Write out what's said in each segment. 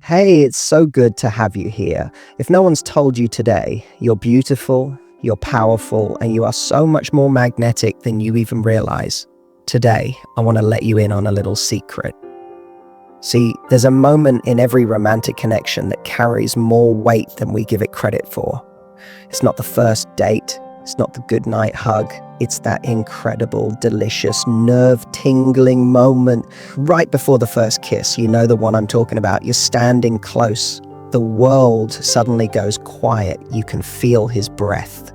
Hey, it's so good to have you here. If no one's told you today, you're beautiful, you're powerful, and you are so much more magnetic than you even realize. Today, I want to let you in on a little secret. See, there's a moment in every romantic connection that carries more weight than we give it credit for. It's not the first date, it's not the goodnight hug, it's that incredible, delicious, nerve-tingling moment right before the first kiss. You know the one I'm talking about. You're standing close. The world suddenly goes quiet. You can feel his breath.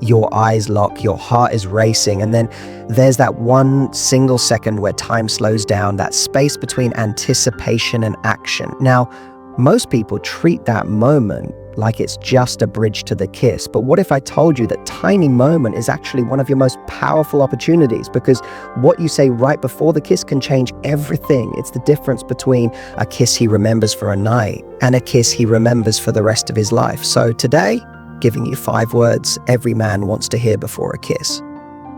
Your eyes lock, your heart is racing, and then there's that one single second where time slows down, that space between anticipation and action. Now, most people treat that moment like it's just a bridge to the kiss. But what if I told you that tiny moment is actually one of your most powerful opportunities? Because what you say right before the kiss can change everything. It's the difference between a kiss he remembers for a night and a kiss he remembers for the rest of his life. So today, giving you 5 words every man wants to hear before a kiss.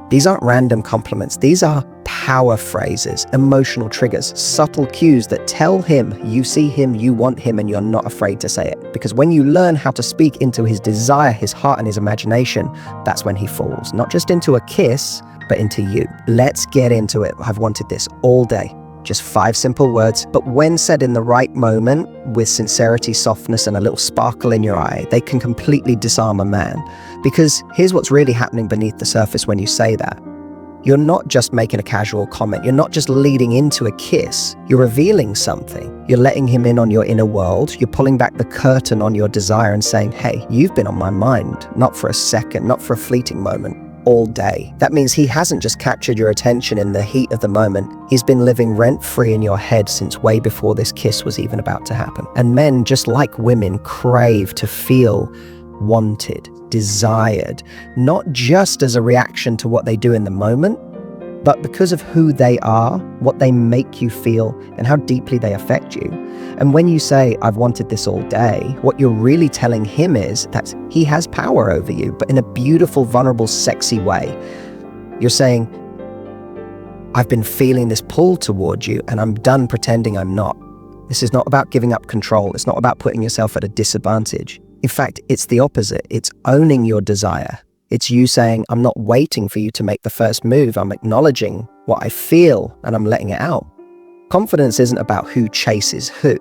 These aren't random compliments. These are power phrases, emotional triggers, subtle cues that tell him you see him, you want him, and you're not afraid to say it. Because when you learn how to speak into his desire, his heart, and his imagination, that's when he falls. Not just into a kiss, but into you. Let's get into it. I've wanted this all day. Just 5 simple words, but when said in the right moment, with sincerity, softness, and a little sparkle in your eye, they can completely disarm a man. Because here's what's really happening beneath the surface when you say that. You're not just making a casual comment. You're not just leading into a kiss. You're revealing something. You're letting him in on your inner world. You're pulling back the curtain on your desire and saying, hey, you've been on my mind, not for a second, not for a fleeting moment, all day. That means he hasn't just captured your attention in the heat of the moment. He's been living rent-free in your head since way before this kiss was even about to happen. And men, just like women, crave to feel wanted, desired, not just as a reaction to what they do in the moment, but because of who they are, what they make you feel, and how deeply they affect you. And when you say, I've wanted this all day, what you're really telling him is that he has power over you, but in a beautiful, vulnerable, sexy way. You're saying, I've been feeling this pull toward you, and I'm done pretending I'm not. This is not about giving up control. It's not about putting yourself at a disadvantage. In fact, it's the opposite. It's owning your desire. It's you saying, I'm not waiting for you to make the first move. I'm acknowledging what I feel and I'm letting it out. Confidence isn't about who chases who.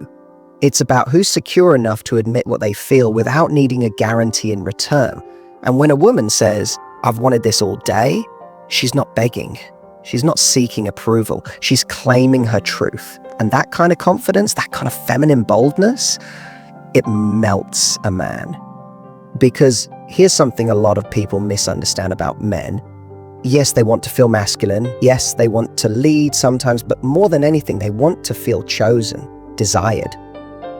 It's about who's secure enough to admit what they feel without needing a guarantee in return. And when a woman says, I've wanted this all day, she's not begging. She's not seeking approval. She's claiming her truth. And that kind of confidence, that kind of feminine boldness, it melts a man. Because here's something a lot of people misunderstand about men. Yes, they want to feel masculine. Yes, they want to lead sometimes, but more than anything, they want to feel chosen, desired.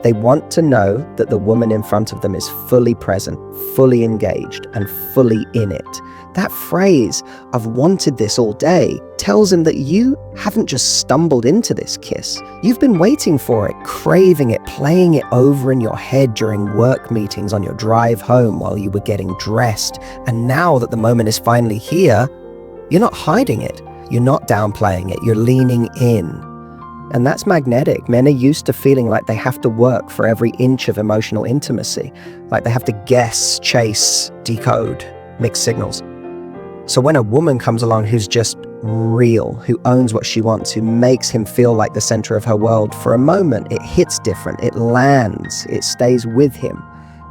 They want to know that the woman in front of them is fully present, fully engaged, and fully in it. That phrase, I've wanted this all day, tells him that you haven't just stumbled into this kiss. You've been waiting for it, craving it, playing it over in your head during work meetings on your drive home while you were getting dressed. And now that the moment is finally here, you're not hiding it. You're not downplaying it. You're leaning in. And that's magnetic. Men are used to feeling like they have to work for every inch of emotional intimacy, like they have to guess, chase, decode, mix signals. So when a woman comes along who's just real, who owns what she wants, who makes him feel like the center of her world, for a moment, it hits different, it lands, it stays with him.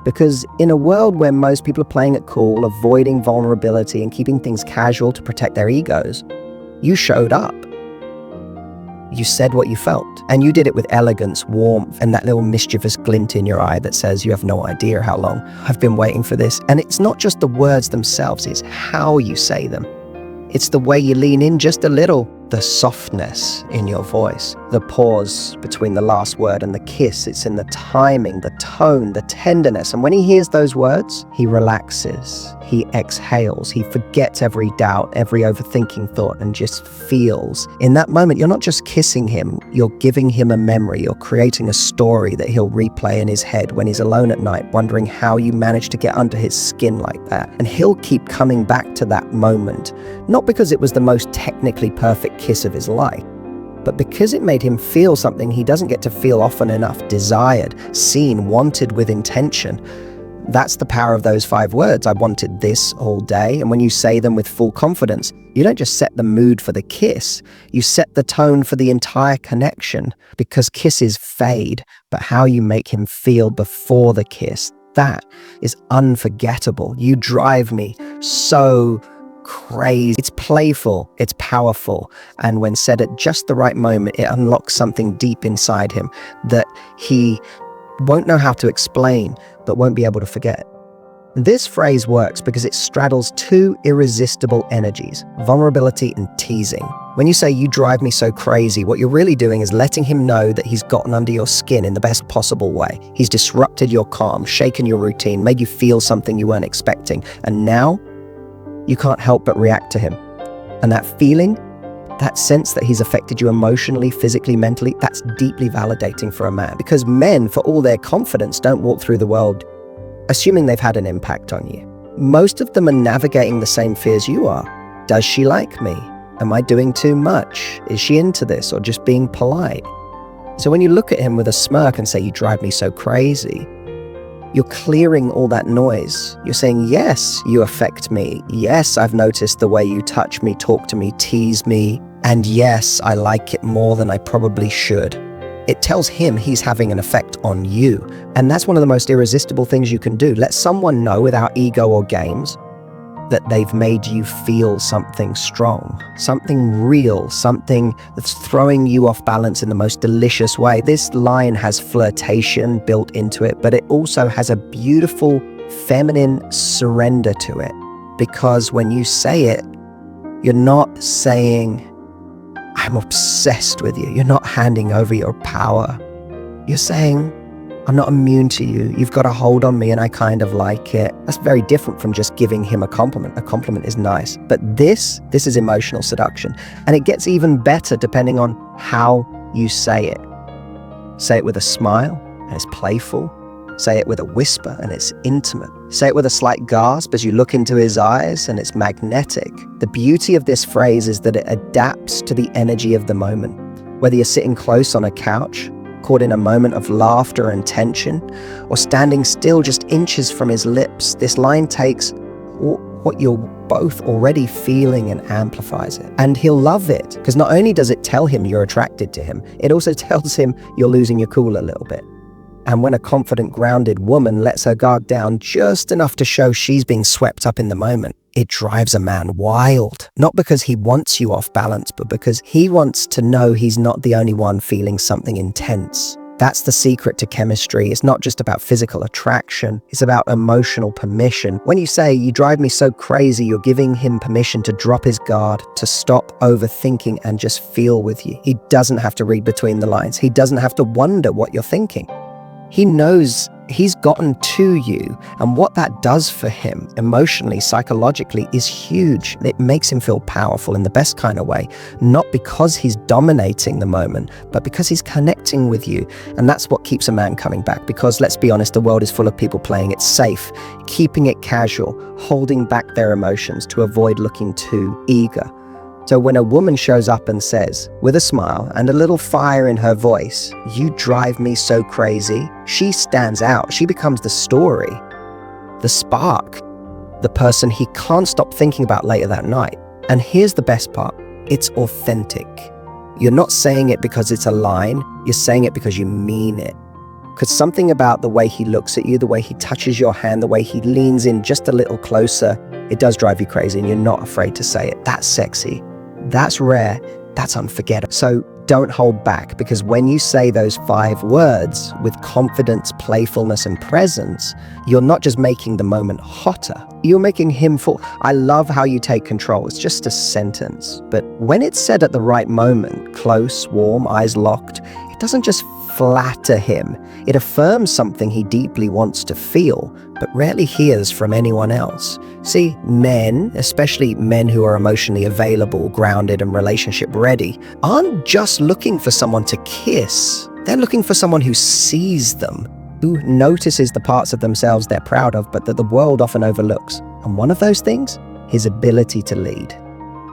Because in a world where most people are playing it cool, avoiding vulnerability and keeping things casual to protect their egos, you showed up. You said what you felt, and you did it with elegance, warmth, and that little mischievous glint in your eye that says you have no idea how long I've been waiting for this. And it's not just the words themselves, it's how you say them. It's the way you lean in just a little, the softness in your voice, the pause between the last word and the kiss. It's in the timing, the tone, the tenderness. And when he hears those words, he relaxes, he exhales, he forgets every doubt, every overthinking thought, and just feels. In that moment, you're not just kissing him, you're giving him a memory, you're creating a story that he'll replay in his head when he's alone at night, wondering how you managed to get under his skin like that. And he'll keep coming back to that moment, not because it was the most technically perfect kiss of his life, But because it made him feel something he doesn't get to feel often enough, desired, seen, wanted with intention, that's the power of those 5 words. I wanted this all day. And when you say them with full confidence, you don't just set the mood for the kiss, you set the tone for the entire connection, because kisses fade, but how you make him feel before the kiss, that is unforgettable. You drive me so crazy. It's playful, it's powerful, and when said at just the right moment, it unlocks something deep inside him that he won't know how to explain, but won't be able to forget. This phrase works because it straddles 2 irresistible energies, vulnerability and teasing. When you say, you drive me so crazy, what you're really doing is letting him know that he's gotten under your skin in the best possible way. He's disrupted your calm, shaken your routine, made you feel something you weren't expecting, and now you can't help but react to him. And that feeling, that sense that he's affected you emotionally, physically, mentally, that's deeply validating for a man. Because men, for all their confidence, don't walk through the world assuming they've had an impact on you. Most of them are navigating the same fears you are. Does she like me? Am I doing too much? Is she into this or just being polite? So when you look at him with a smirk and say, you drive me so crazy, you're clearing all that noise. You're saying, yes, you affect me. Yes, I've noticed the way you touch me, talk to me, tease me. And yes, I like it more than I probably should. It tells him he's having an effect on you. And that's one of the most irresistible things you can do. Let someone know without ego or games that they've made you feel something strong, something real, something that's throwing you off balance in the most delicious way. This line has flirtation built into it, but it also has a beautiful feminine surrender to it. Because when you say it, you're not saying, I'm obsessed with you. You're not handing over your power. You're saying, I'm not immune to you. You've got a hold on me and I kind of like it. That's very different from just giving him a compliment. A compliment is nice. But this is emotional seduction. And it gets even better depending on how you say it. Say it with a smile and it's playful. Say it with a whisper and it's intimate. Say it with a slight gasp as you look into his eyes and it's magnetic. The beauty of this phrase is that it adapts to the energy of the moment. Whether you're sitting close on a couch, caught in a moment of laughter and tension, or standing still just inches from his lips, this line takes what you're both already feeling and amplifies it. And he'll love it, because not only does it tell him you're attracted to him, it also tells him you're losing your cool a little bit. And when a confident, grounded woman lets her guard down just enough to show she's being swept up in the moment, it drives a man wild. Not because he wants you off balance, but because he wants to know he's not the only one feeling something intense. That's the secret to chemistry. It's not just about physical attraction, it's about emotional permission. When you say, you drive me so crazy, you're giving him permission to drop his guard, to stop overthinking and just feel with you. He doesn't have to read between the lines. He doesn't have to wonder what you're thinking. He knows he's gotten to you, and what that does for him emotionally, psychologically, is huge. It makes him feel powerful in the best kind of way, not because he's dominating the moment, but because he's connecting with you. And that's what keeps a man coming back, because let's be honest, the world is full of people playing it safe, keeping it casual, holding back their emotions to avoid looking too eager. So when a woman shows up and says, with a smile and a little fire in her voice, you drive me so crazy, she stands out. She becomes the story, the spark, the person he can't stop thinking about later that night. And here's the best part, it's authentic. You're not saying it because it's a line, you're saying it because you mean it. Because something about the way he looks at you, the way he touches your hand, the way he leans in just a little closer, it does drive you crazy and you're not afraid to say it. That's sexy. That's rare, that's unforgettable. So don't hold back, because when you say those 5 words with confidence, playfulness, and presence, you're not just making the moment hotter, you're making him fall. I love how you take control. It's just a sentence, but when it's said at the right moment, close, warm, eyes locked, it doesn't just flatter him. It affirms something he deeply wants to feel, but rarely hears from anyone else. See, men, especially men who are emotionally available, grounded, and relationship ready, aren't just looking for someone to kiss. They're looking for someone who sees them, who notices the parts of themselves they're proud of, but that the world often overlooks. And one of those things, his ability to lead.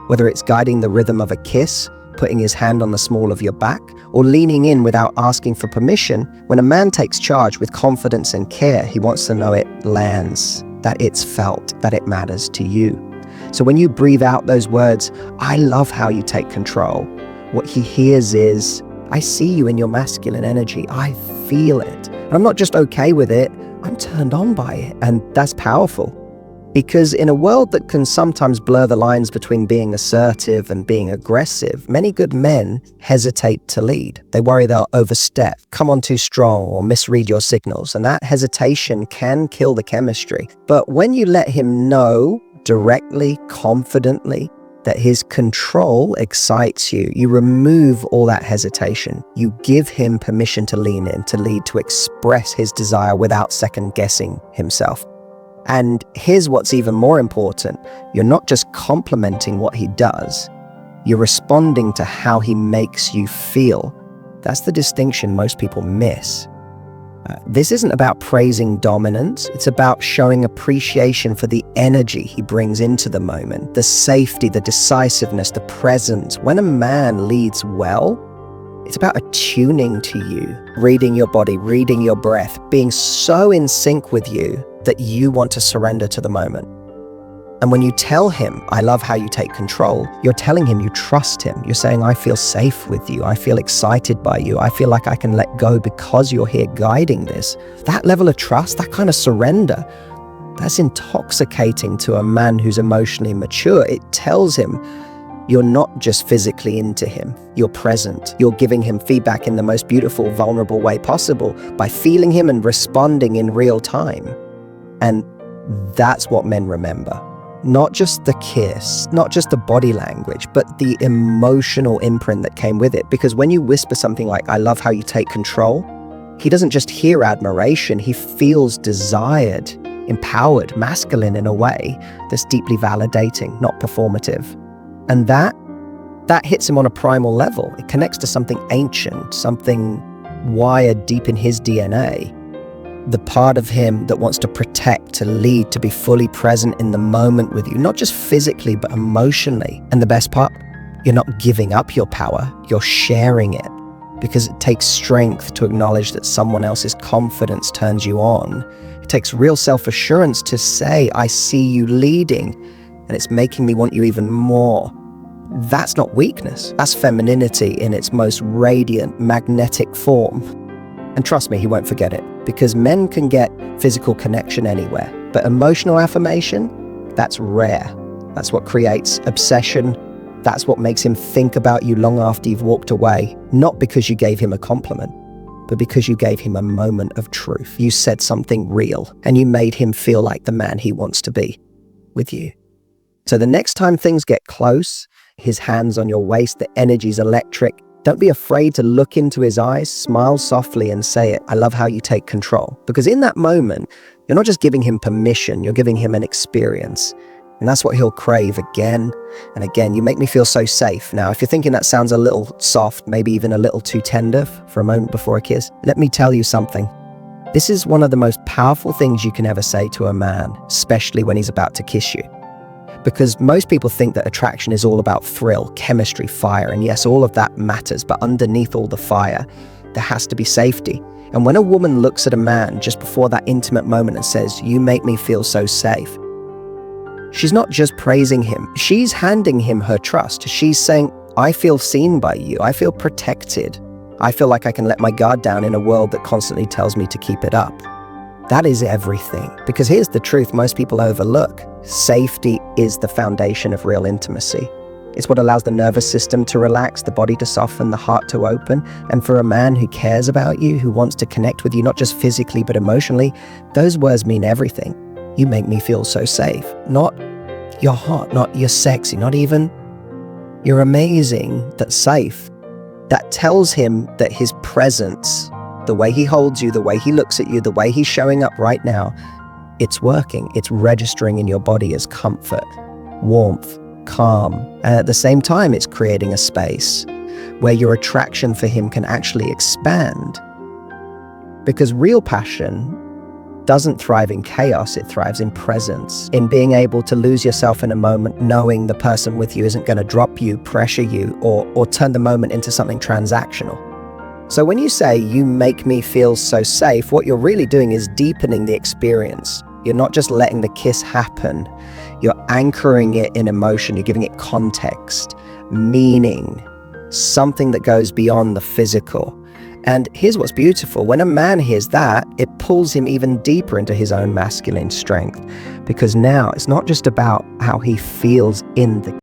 Whether it's guiding the rhythm of a kiss, putting his hand on the small of your back, or leaning in without asking for permission. When a man takes charge with confidence and care, he wants to know it lands, that it's felt, that it matters to you. So when you breathe out those words, "I love how you take control," what he hears is, "I see you in your masculine energy. I feel it. And I'm not just okay with it, I'm turned on by it." And that's powerful. Because in a world that can sometimes blur the lines between being assertive and being aggressive, many good men hesitate to lead. They worry they'll overstep, come on too strong, or misread your signals. And that hesitation can kill the chemistry. But when you let him know directly, confidently, that his control excites you, you remove all that hesitation. You give him permission to lean in, to lead, to express his desire without second guessing himself. And here's what's even more important. You're not just complimenting what he does, you're responding to how he makes you feel. That's the distinction most people miss. This isn't about praising dominance, it's about showing appreciation for the energy he brings into the moment, the safety, the decisiveness, the presence. When a man leads well, it's about attuning to you, reading your body, reading your breath, being so in sync with you that you want to surrender to the moment. And when you tell him, "I love how you take control," you're telling him you trust him. You're saying, "I feel safe with you. I feel excited by you. I feel like I can let go because you're here guiding this." That level of trust, that kind of surrender, that's intoxicating to a man who's emotionally mature. It tells him you're not just physically into him, you're present. You're giving him feedback in the most beautiful, vulnerable way possible by feeling him and responding in real time. And that's what men remember. Not just the kiss, not just the body language, but the emotional imprint that came with it. Because when you whisper something like, "I love how you take control," he doesn't just hear admiration, he feels desired, empowered, masculine in a way that's deeply validating, not performative. And that hits him on a primal level. It connects to something ancient, something wired deep in his DNA. The part of him that wants to protect, to lead, to be fully present in the moment with you, not just physically, but emotionally. And the best part, you're not giving up your power, you're sharing it. Because it takes strength to acknowledge that someone else's confidence turns you on. It takes real self-assurance to say, "I see you leading, and it's making me want you even more." That's not weakness, that's femininity in its most radiant, magnetic form. And trust me, he won't forget it, because men can get physical connection anywhere, but emotional affirmation, that's rare. That's what creates obsession. That's what makes him think about you long after you've walked away, not because you gave him a compliment, but because you gave him a moment of truth. You said something real, and you made him feel like the man he wants to be with you. So the next time things get close, his hands on your waist, the energy's electric, don't be afraid to look into his eyes, smile softly and say it, "I love how you take control." Because in that moment, you're not just giving him permission, you're giving him an experience. And that's what he'll crave again and again. "You make me feel so safe." Now, if you're thinking that sounds a little soft, maybe even a little too tender for a moment before a kiss, let me tell you something. This is one of the most powerful things you can ever say to a man, especially when he's about to kiss you. Because most people think that attraction is all about thrill, chemistry, fire, and yes, all of that matters, but underneath all the fire, there has to be safety. And when a woman looks at a man just before that intimate moment and says, "You make me feel so safe," she's not just praising him, she's handing him her trust. She's saying, "I feel seen by you, I feel protected, I feel like I can let my guard down in a world that constantly tells me to keep it up." That is everything. Because here's the truth most people overlook. Safety is the foundation of real intimacy. It's what allows the nervous system to relax, the body to soften, the heart to open. And for a man who cares about you, who wants to connect with you, not just physically, but emotionally, those words mean everything. "You make me feel so safe." Not "you're hot," not "you're sexy," not even "you're amazing," that's safe. That tells him that his presence, the way he holds you, the way he looks at you, the way he's showing up right now, it's working. It's registering in your body as comfort, warmth, calm. And at the same time, it's creating a space where your attraction for him can actually expand. Because real passion doesn't thrive in chaos, it thrives in presence, in being able to lose yourself in a moment, knowing the person with you isn't going to drop you, pressure you, or turn the moment into something transactional. So when you say, "You make me feel so safe," what you're really doing is deepening the experience. You're not just letting the kiss happen, you're anchoring it in emotion, you're giving it context, meaning, something that goes beyond the physical. And here's what's beautiful. When a man hears that, it pulls him even deeper into his own masculine strength, because now it's not just about how he feels in the